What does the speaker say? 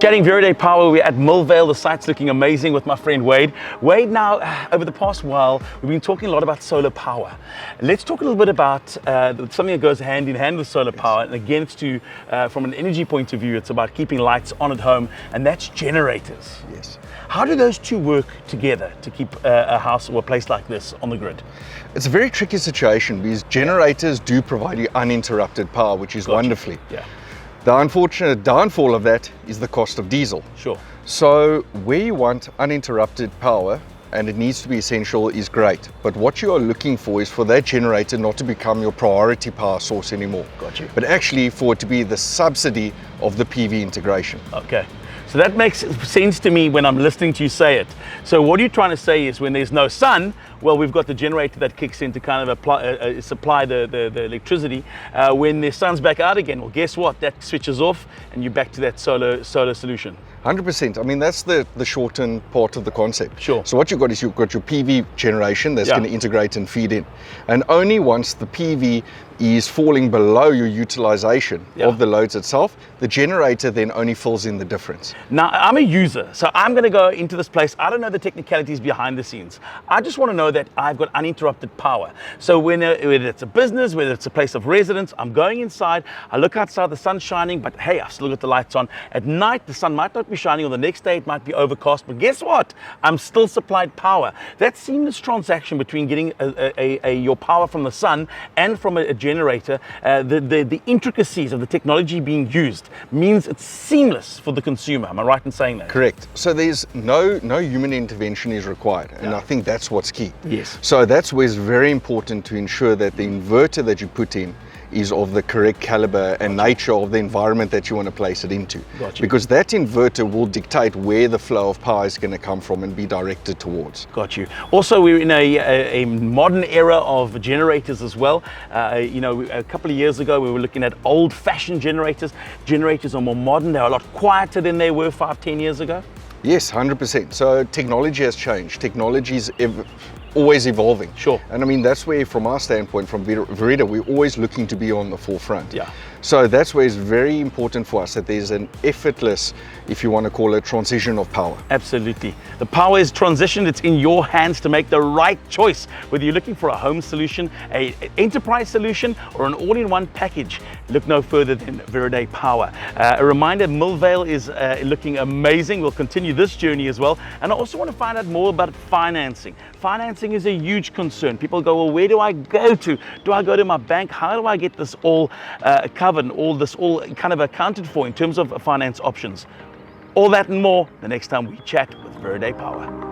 chatting Verde Power. We're at Millvale. The site's looking amazing with my friend Wade. Wade, now, over the past while, we've been talking a lot about solar power. Let's talk a little bit about something that goes hand in hand with solar power. And again, it's from an energy point of view, it's about keeping lights on at home, and that's generators. Yes. How do those two work together to keep a house or a place like this on the grid? It's a very tricky situation because generators do provide you uninterrupted power, which is wonderfully. Yeah. The unfortunate downfall of that is the cost of diesel. Sure. So where you want uninterrupted power, and it needs to be essential, is great. But what you are looking for is for that generator not to become your priority power source anymore. Got you. But actually for it to be the subsidy of the PV integration. Okay. So that makes sense to me when I'm listening to you say it. So what you're trying to say is when there's no sun, well, we've got the generator that kicks in to kind of supply the electricity. When the sun's back out again, well, guess what? That switches off and you're back to that solar solution. 100%. I mean, that's the shortened part of the concept. Sure. So what you've got is you've got your PV generation that's going to integrate and feed in. And only once the PV is falling below your utilization of the loads itself, the generator then only fills in the difference. Now, I'm a user, so I'm going to go into this place. I don't know the technicalities behind the scenes. I just want to know that I've got uninterrupted power. So whether it's a business, whether it's a place of residence, I'm going inside, I look outside, the sun's shining, but hey, I've still got the lights on. At night, the sun might not be shining, or the next day it might be overcast, but guess what? I'm still supplied power. That seamless transaction between getting your power from the sun and from a generator, the intricacies of the technology being used means it's seamless for the consumer. Am I right in saying that? Correct. So there's no human intervention is required, and I think that's what's key. Yes. So that's where it's very important to ensure that the inverter that you put in is of the correct caliber and nature of the environment that you want to place it into. Got you. Because that inverter will dictate where the flow of power is going to come from and be directed towards. Got you. Also, we're in a modern era of generators as well. A couple of years ago, we were looking at old-fashioned generators. Generators are more modern. They're a lot quieter than they were 5-10 years ago. Yes, 100%. So technology has changed. Technology is always evolving. Sure. And I mean, that's where, from our standpoint, from Verida, we're always looking to be on the forefront. Yeah. So that's where it's very important for us that there's an effortless, if you want to call it, transition of power. Absolutely. The power is transitioned. It's in your hands to make the right choice. Whether you're looking for a home solution, an enterprise solution, or an all-in-one package, look no further than Verde Power. A reminder, Millvale is looking amazing. We'll continue this journey as well. And I also want to find out more about financing. Financing is a huge concern. People go, well, where do I go to? Do I go to my bank? How do I get this all covered and all kind of accounted for in terms of finance options? All that and more the next time we chat with Verde Power.